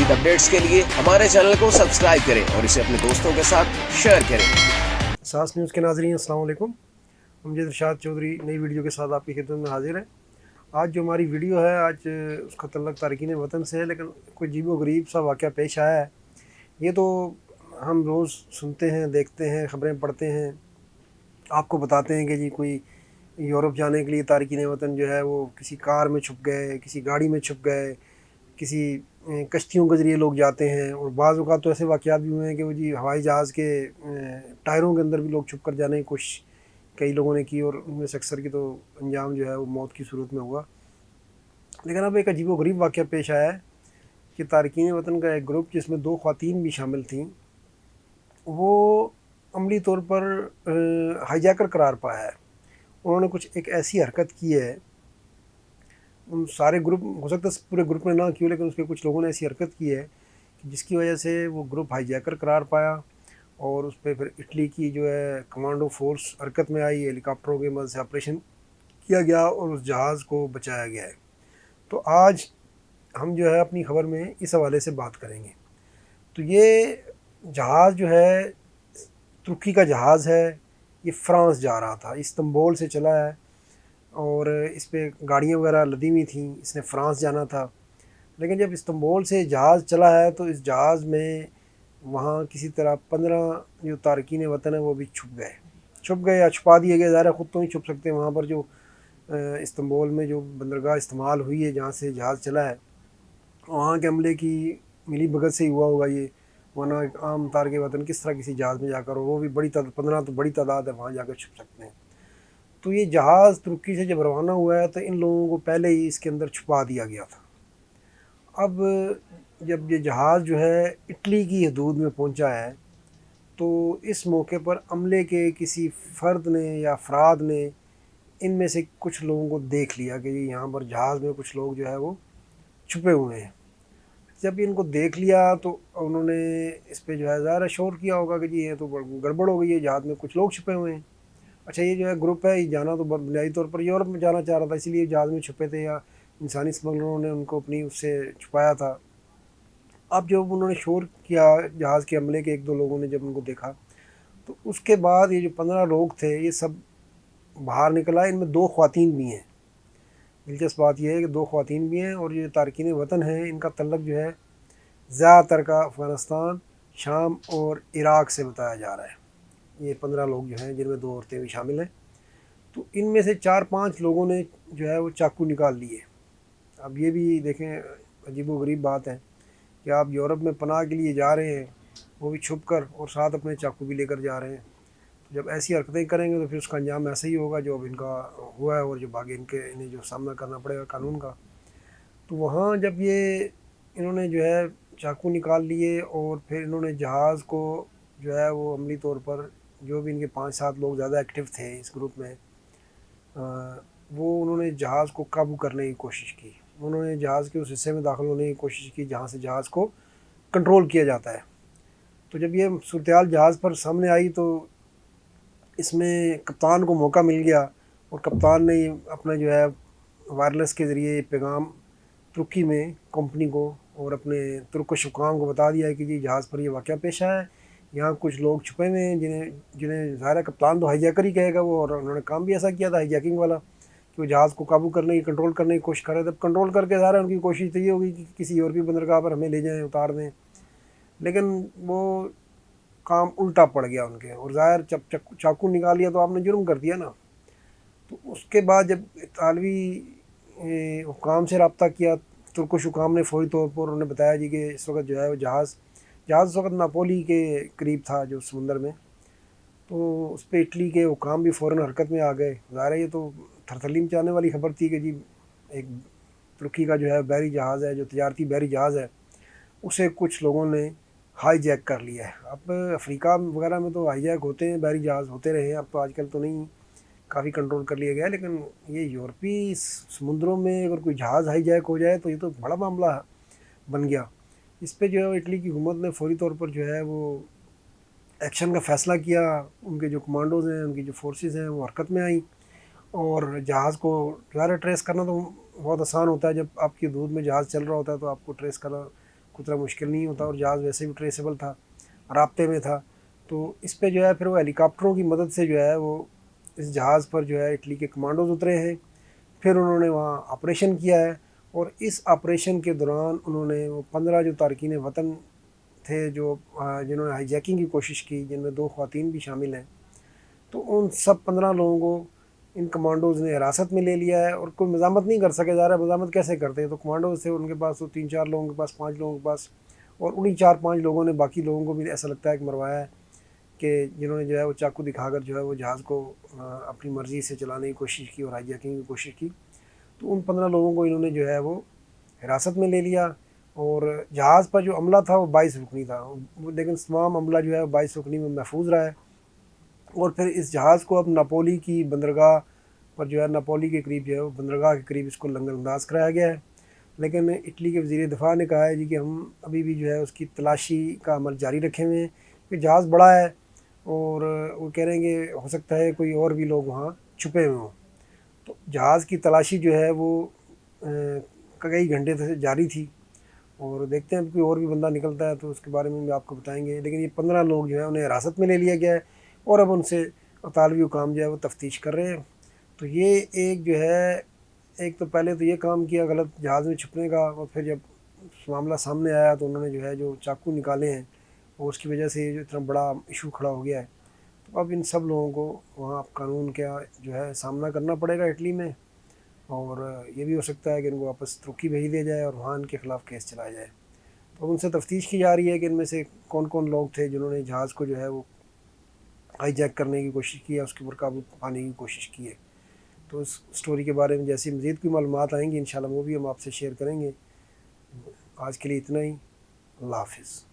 मज़ीद अपडेट्स के लिए हमारे चैनल को सब्सक्राइब करें और इसे अपने दोस्तों के साथ शेयर करें। सास न्यूज़ के नाज़रीन अस्सलाम वालेकुम। अमजद इरशाद चौधरी नई वीडियो के साथ आपकी खिदमत में हाजिर है। आज जो हमारी वीडियो है आज उसका तल्लक तारकीन वतन से है, लेकिन कोई अजीबो-गरीब सा वाक़या पेश आया है। ये तो हम रोज़ सुनते हैं, देखते हैं, ख़बरें पढ़ते हैं, आपको बताते हैं कि जी कोई यूरोप जाने के लिए तारकीन वतन जो है वो किसी कार में छुप गए, किसी गाड़ी में छुप गए, किसी कश्तियों के ज़रिए लोग जाते हैं। और बाज़ औक़ात तो ऐसे वाक़यात भी हुए हैं कि वो जी हवाई जहाज़ के टायरों के अंदर भी लोग छुप कर जाने की कोशिश कई लोगों ने की और उनमें से अक्सर की तो अंजाम जो है वो मौत की सूरत में हुआ। लेकिन अब एक अजीबो-गरीब वाक़या पेश आया है कि तारकीन वतन का एक ग्रुप जिसमें 2 ख़वातीन भी शामिल थीं, वो अमली तौर पर हाईजैकर करार पाया है। उन्होंने कुछ एक ऐसी हरकत की है, उन सारे ग्रुप हो सकता है पूरे ग्रुप ने ना की हो, लेकिन उसके कुछ लोगों ने ऐसी हरकत की है कि जिसकी वजह से वो ग्रुप हाईजैकर करार पाया और उस पे फिर इटली की जो है कमांडो फ़ोर्स हरकत में आई, हेलीकॉप्टरों की मदद से ऑपरेशन किया गया और उस जहाज़ को बचाया गया है। तो आज हम जो है अपनी ख़बर में इस हवाले से बात करेंगे। तो ये जहाज़ जो है तुर्की का जहाज़ है, ये फ़्रांस जा रहा था, इस्तांबुल से चला है और इस पे गाड़ियाँ वगैरह लदी हुई थीं, इसने फ़्रांस जाना था। लेकिन जब इस्तांबुल से जहाज़ चला है तो इस जहाज़ में वहाँ किसी तरह 15 जो तारकीन वतन है वो भी छुप गए या छुपा दिए गए। ज़ाहिर है ख़ुद तो नहीं छुप सकते, वहाँ पर जो इस्तांबुल में जो बंदरगाह इस्तेमाल हुई है जहाँ से जहाज़ चला है, वहाँ के अमले की मिली भगत से ही हुआ होगा ये, वरना एक आम तारक वतन किस तरह किसी जहाज़ में जाकर, और वो भी 15 तो बड़ी तादाद है, वहाँ जाकर छुप सकते हैं। तो ये जहाज़ तुर्की से जब रवाना हुआ है तो इन लोगों को पहले ही इसके अंदर छुपा दिया गया था। अब जब ये जहाज़ जो है इटली की हदूद में पहुंचा है तो इस मौके पर अमले के किसी फ़र्द ने या अफराद ने इनमें से कुछ लोगों को देख लिया कि यहाँ पर जहाज़ में कुछ लोग जो है वो छुपे हुए हैं। जब इनको देख लिया तो उन्होंने इस पे जो है ज़ाहिर है शोर किया होगा कि जी ये तो गड़बड़ हो गई है, जहाज़ में कुछ लोग छुपे हुए हैं। अच्छा, ये जो है ग्रुप है, ये जाना तो बुनियादी तौर पर यूरोप में जाना चाह रहा था, इसलिए जहाज़ में छुपे थे या इंसानी स्मगलरों ने उनको अपनी उससे छुपाया था। अब जब उन्होंने शोर किया, जहाज़ के अमले के 1-2 लोगों ने जब उनको देखा, तो उसके बाद ये जो 15 लोग थे ये सब बाहर निकल आए। इनमें 2 ख़वातीन भी हैं। दिलचस्प बात यह है कि 2 ख़वातीन भी हैं और ये तारकीन वतन हैं, इनका तल्लक जो है ज़्यादातर का अफ़गानिस्तान, शाम और इराक़ से बताया जा रहा है। ये 15 लोग जो हैं जिनमें 2 औरतें भी शामिल हैं। तो इनमें से 4-5 लोगों ने जो है वो चाकू निकाल लिए। अब ये भी देखें अजीबो-गरीब बात है कि आप यूरोप में पनाह के लिए जा रहे हैं, वो भी छुप कर, और साथ अपने चाकू भी लेकर जा रहे हैं। तो जब ऐसी हरकतें करेंगे तो फिर उसका अंजाम ऐसा ही होगा जो अब इनका हुआ है और जो आगे इन्हें जो सामना करना पड़ेगा कानून का। तो वहाँ जब ये इन्होंने जो है चाकू निकाल लिए और फिर इन्होंने जहाज़ को जो है वो अमली तौर पर जो भी इनके 5-7 लोग ज़्यादा एक्टिव थे इस ग्रुप में, वो उन्होंने जहाज़ को काबू करने की कोशिश की। उन्होंने जहाज़ के उस हिस्से में दाखिल होने की कोशिश की जहाँ से जहाज़ को कंट्रोल किया जाता है। तो जब ये सूरत-ए-हाल जहाज़ पर सामने आई तो इसमें कप्तान को मौका मिल गया और कप्तान ने अपना जो है वायरलेस के ज़रिए पैगाम तुर्की में कंपनी को और अपने तुर्किश हुकाम को बता दिया है कि जी जहाज़ पर ये वाक़या पेश आया है, यहाँ कुछ लोग छुपे हुए हैं जिन्हें जिन्हें ज़ाहिर है कप्तान तो हाईजैकर ही कहेगा वो, और उन्होंने काम भी ऐसा किया था हाईजैकिंग वाला कि वो जहाज़ को काबू करने की, कंट्रोल करने की कोशिश कर रहे थे। अब कंट्रोल करके ज़ाहिर है उनकी कोशिश तो ये होगी कि किसी और भी बंदरगाह पर हमें ले जाएँ, उतार दें, लेकिन वो काम उल्टा पड़ गया उनके, और ज़ाहिर जब चाकू निकाल लिया तो आपने जुर्म कर दिया ना। तो उसके बाद जब इतालवी हुकाम से रब्ता किया, तुर्किश हुकाम ने फ़ौरी तौर पर उन्हें बताया जी कि इस वक्त जो है वो जहाज़ उस वक्त नापोली के करीब था जो समुंदर में, तो उस पर इटली के हुकाम भी फ़ौरन हरकत में आ गए। ज़ाहिर है ये तो थरथली मचाने वाली खबर थी कि जी एक तुर्की का जो है बहरी जहाज़ है, जो तजारती बहरी जहाज़ है, उसे कुछ लोगों ने हाईजैक कर लिया है। अब अफ्रीका वगैरह में तो हाईजैक होते हैं, बहरी जहाज़ होते रहे हैं, अब तो आजकल तो नहीं, काफ़ी कंट्रोल कर लिया गया है। लेकिन ये यूरोपीय समुद्रों में अगर कोई जहाज़ हाईजैक हो जाए तो ये तो बड़ा मामला बन गया। इस पे जो है इटली की हुकूमत ने फ़ौरी तौर पर जो है वो एक्शन का फ़ैसला किया। उनके जो कमांडोज़ हैं, उनकी जो फोर्सेस हैं वो हरकत में आई और जहाज़ को ज़ाहिर ट्रेस करना तो बहुत आसान होता है। जब आपकी हदूद में जहाज़ चल रहा होता है तो आपको ट्रेस करना उतना मुश्किल नहीं होता, और जहाज़ वैसे भी ट्रेसेबल था, राब्ते में था। तो इस पे जो है फिर वो हेलीकॉप्टरों की मदद से जो है वो इस जहाज़ पर जो है इटली के कमांडोज उतरे हैं। फिर उन्होंने वहाँ ऑपरेशन किया है, और इस ऑपरेशन के दौरान उन्होंने वो 15 जो तारकीन वतन थे जो जिन्होंने हाईजैकिंग की कोशिश की, जिनमें 2 ख़वातीन भी शामिल हैं, तो उन सब 15 लोगों को इन कमांडोज़ ने हिरासत में ले लिया है। और कोई मज़ामत नहीं कर सके, जा रहा है मज़ामत कैसे करते हैं, तो कमांडोज़ थे उनके पास, तो 3-4 लोगों के पास, 5 लोगों के पास, और उन्हीं 4-5 लोगों ने बाकी लोगों को भी ऐसा लगता है कि मरवाया है, कि जिन्होंने जो है वो चाकू दिखाकर जो है वो जहाज़ को अपनी मर्ज़ी से चलाने की कोशिश की और हाईजैकिंग की कोशिश की। तो उन 15 लोगों को इन्होंने जो है वो हिरासत में ले लिया, और जहाज़ पर जो अमला था वो 22 रुकनी था, लेकिन तमाम अमला जो है वो 22 रुकनी में महफूज रहा है। और फिर इस जहाज़ को अब नापोली की बंदरगाह पर जो है, नापोली के करीब जो है वो बंदरगाह के करीब इसको लंगरअंदाज कराया गया है। लेकिन इटली के वज़ीर दिफा ने कहा है जी कि हम अभी भी जो है उसकी तलाशी का अमल जारी रखे हुए हैं, कि जहाज़ बड़ा है, और वो कह रहे हैं कि हो सकता है कोई और भी लोग वहाँ छुपे हुए हों। तो जहाज़ की तलाशी जो है वो कई घंटे से जारी थी, और देखते हैं कोई और भी बंदा निकलता है तो उसके बारे में भी आपको बताएंगे। लेकिन ये 15 लोग जो है उन्हें हिरासत में ले लिया गया है, और अब उनसे अतालवी हुकाम जो है वो तफ्तीश कर रहे हैं। तो ये एक जो है, एक तो पहले तो ये काम किया गलत जहाज़ में छुपने का, और फिर जब मामला सामने आया तो उन्होंने जो है जो चाकू निकाले हैं, और उसकी वजह से ये जो इतना बड़ा इशू खड़ा हो गया है। तो अब इन सब लोगों को वहाँ कानून का जो है सामना करना पड़ेगा इटली में, और ये भी हो सकता है कि इनको वापस तुर्की भेज दिया जाए और वहाँ इनके ख़िलाफ़ केस चलाया जाए। तो उनसे तफ्तीश की जा रही है कि इनमें से कौन कौन लोग थे जिन्होंने जहाज़ को जो है वो हाईजैक करने की कोशिश की है, उसके ऊपर काबू पाने की कोशिश की है। तो इस स्टोरी के बारे में जैसी मज़ीद कोई मालूमात आएंगी इंशाल्लाह वो भी हम आपसे शेयर करेंगे। आज के लिए इतना ही। अल्लाह हाफ़िज़।